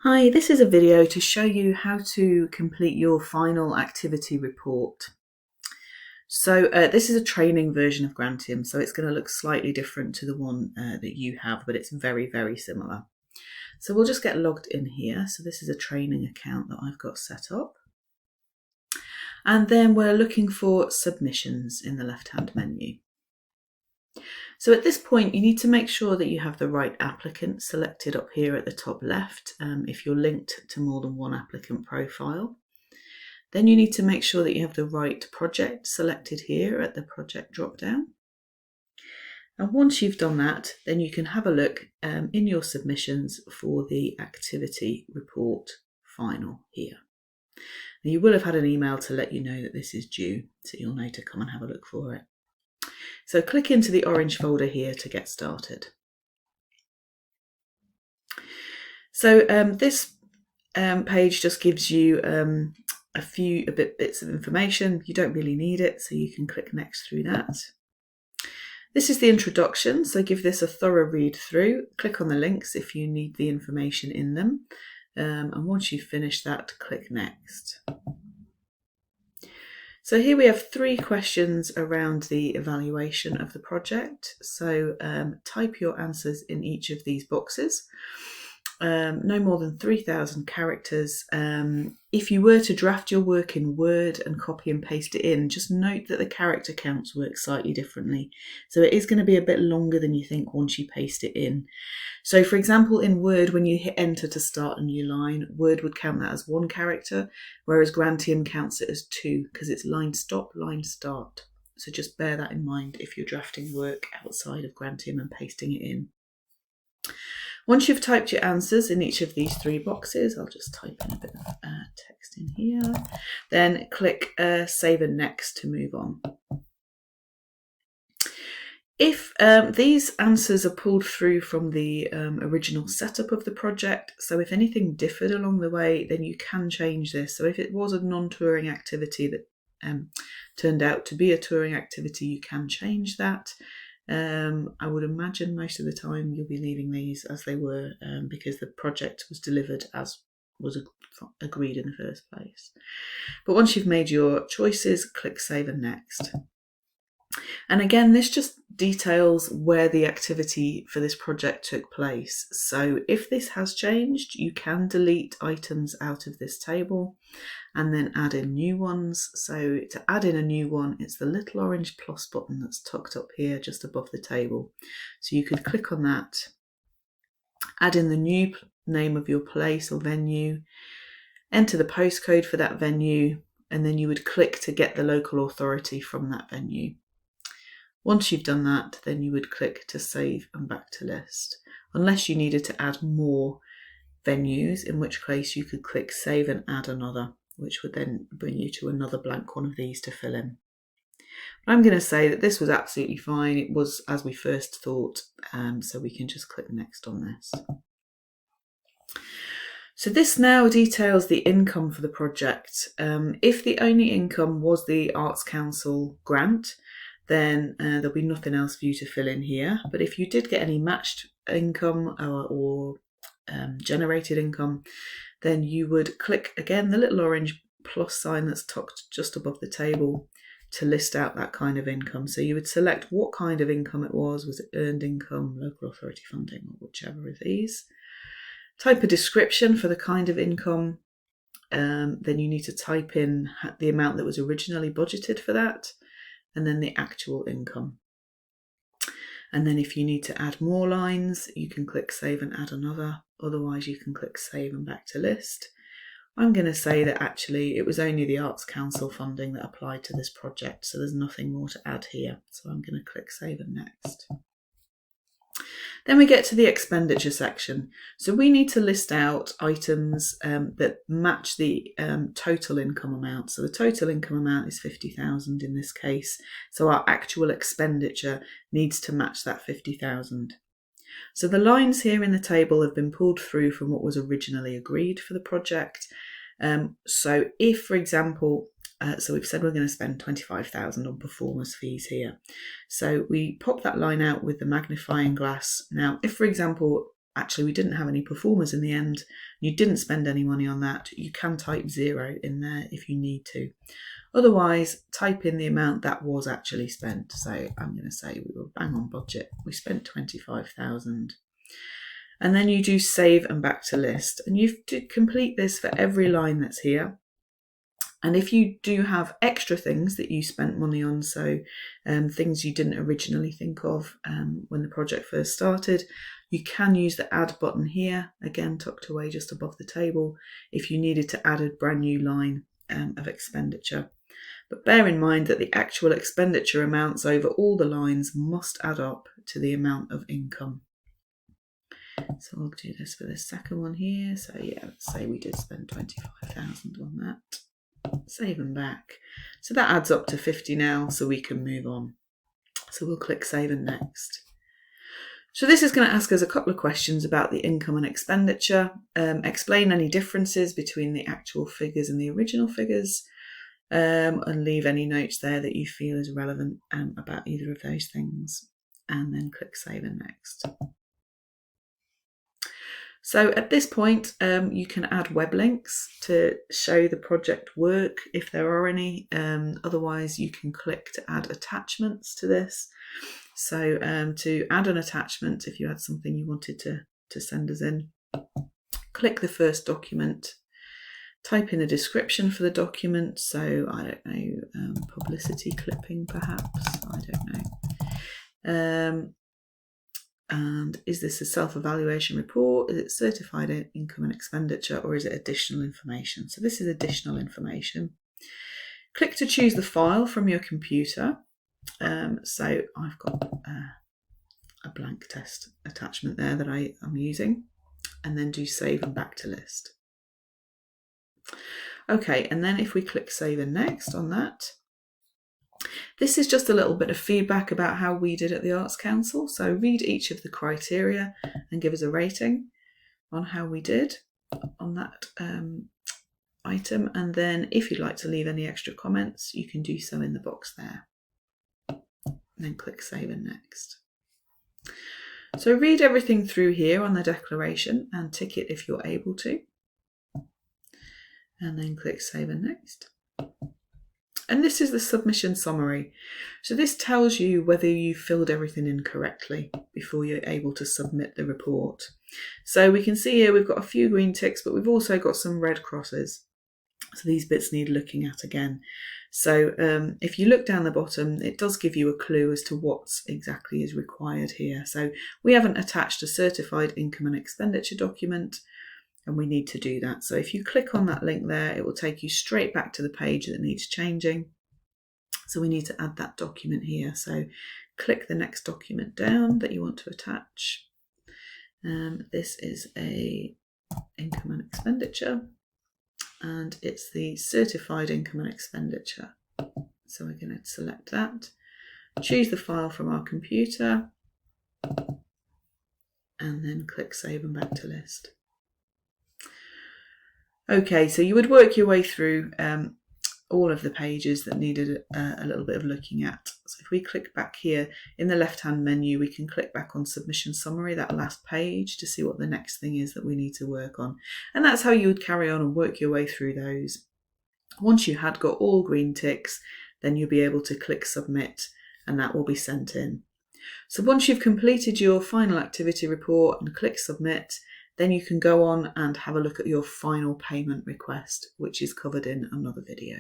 Hi, this is a video to show you how to complete your final activity report. So this is a training version of Grantium, so it's going to look slightly different to the one that you have, but it's very, very similar. So we'll just get logged in here. So this is a training account that I've got set up. And then we're looking for submissions in the left-hand menu. So at this point, you need to make sure that you have the right applicant selected up here at the top left if you're linked to more than one applicant profile. Then you need to make sure that you have the right project selected here at the project dropdown. And once you've done that, then you can have a look in your submissions for the activity report final here. Now you will have had an email to let you know that this is due, so you'll know to come and have a look for it. So click into the orange folder here to get started. So this page just gives you a few bits of information. You don't really need it, so you can click next through that. This is the introduction, so give this a thorough read through. Click on the links if you need the information in them. And once you've finished that, click next. So here we have 3 questions around the evaluation of the project. So type your answers in each of these boxes. No more than 3,000 characters. If you were to draft your work in Word and copy and paste it in, just note that the character counts work slightly differently. So it is going to be a bit longer than you think once you paste it in. So for example, in Word, when you hit enter to start a new line, Word would count that as 1 character, whereas Grantium counts it as 2 because it's line stop, line start. So just bear that in mind if you're drafting work outside of Grantium and pasting it in. Once you've typed your answers in each of these 3 boxes, I'll just type in a bit of text in here, then click Save and Next to move on. If these answers are pulled through from the original setup of the project, so if anything differed along the way, then you can change this. So if it was a non-touring activity that turned out to be a touring activity, you can change that. I would imagine most of the time you'll be leaving these as they were because the project was delivered as was agreed in the first place. But once you've made your choices, click Save and Next. And again, this just details where the activity for this project took place. So if this has changed, you can delete items out of this table and then add in new ones. So to add in a new one, it's the little orange plus button that's tucked up here just above the table. So you could click on that, add in the new name of your place or venue, enter the postcode for that venue, and then you would click to get the local authority from that venue. Once you've done that, then you would click to save and back to list, unless you needed to add more venues, in which case you could click save and add another, which would then bring you to another blank one of these to fill in. But I'm going to say that this was absolutely fine. It was as we first thought, so we can just click next on this. So this now details the income for the project. If the only income was the Arts Council grant, then there'll be nothing else for you to fill in here. But if you did get any matched income or generated income, then you would click again the little orange plus sign that's tucked just above the table to list out that kind of income. So you would select what kind of income it was it earned income, local authority funding, or whichever of these. Type a description for the kind of income. Then you need to type in the amount that was originally budgeted for that, and then the actual income. And then if you need to add more lines, you can click Save and add another. Otherwise, you can click Save and back to list. I'm going to say that actually it was only the Arts Council funding that applied to this project, so there's nothing more to add here. So I'm going to click Save and Next. Then we get to the expenditure section. So we need to list out items that match the total income amount. So the total income amount is 50,000 in this case. So our actual expenditure needs to match that 50,000. So the lines here in the table have been pulled through from what was originally agreed for the project. So if, for example, so we've said we're going to spend 25,000 on performance fees here. So we pop that line out with the magnifying glass. Now, if, for example, actually we didn't have any performers in the end, you didn't spend any money on that, you can type 0 in there if you need to. Otherwise, type in the amount that was actually spent. So I'm going to say we were bang on budget. We spent 25,000. And then you do save and back to list. And you complete this for every line that's here. And if you do have extra things that you spent money on, so things you didn't originally think of when the project first started, you can use the add button here, again tucked away just above the table, if you needed to add a brand new line of expenditure. But bear in mind that the actual expenditure amounts over all the lines must add up to the amount of income. So I'll do this for the second one here. So yeah, let's say we did spend 25,000 on that. Save and back. So that adds up to 50 now, so we can move on. So we'll click Save and Next. So this is going to ask us a couple of questions about the income and expenditure, explain any differences between the actual figures and the original figures, and leave any notes there that you feel is relevant about either of those things, and then click Save and Next. So at this point, you can add web links to show the project work if there are any. Otherwise, you can click to add attachments to this. So to add an attachment, if you had something you wanted to send us in, click the first document, type in a description for the document. So I don't know, publicity clipping perhaps, I don't know. And is this a self-evaluation report? Is it certified income and expenditure, or is it additional information? So this is additional information. Click to choose the file from your computer. So I've got a blank test attachment there that I'm using, and then do save and back to list. Okay, and then if we click Save and Next on that, this is just a little bit of feedback about how we did at the Arts Council. So read each of the criteria and give us a rating on how we did on that item. And then if you'd like to leave any extra comments, you can do so in the box there. And then click Save and Next. So read everything through here on the declaration and tick it if you're able to. And then click Save and Next. And this is the submission summary. So this tells you whether you filled everything in correctly before you're able to submit the report. So we can see here we've got a few green ticks, but we've also got some red crosses. So these bits need looking at again. So if you look down the bottom, it does give you a clue as to what exactly is required here. So we haven't attached a certified income and expenditure document, and we need to do that. So if you click on that link there, it will take you straight back to the page that needs changing. So we need to add that document here. So click the next document down that you want to attach. This is a income and expenditure, and it's the certified income and expenditure. So we're going to select that, choose the file from our computer, and then click Save and Back to List. Okay, so you would work your way through all of the pages that needed a little bit of looking at. So if we click back here in the left-hand menu, we can click back on Submission Summary, that last page, to see what the next thing is that we need to work on. And that's how you would carry on and work your way through those. Once you had got all green ticks, then you'll be able to click Submit, and that will be sent in. So once you've completed your final activity report and click Submit, then you can go on and have a look at your final payment request, which is covered in another video.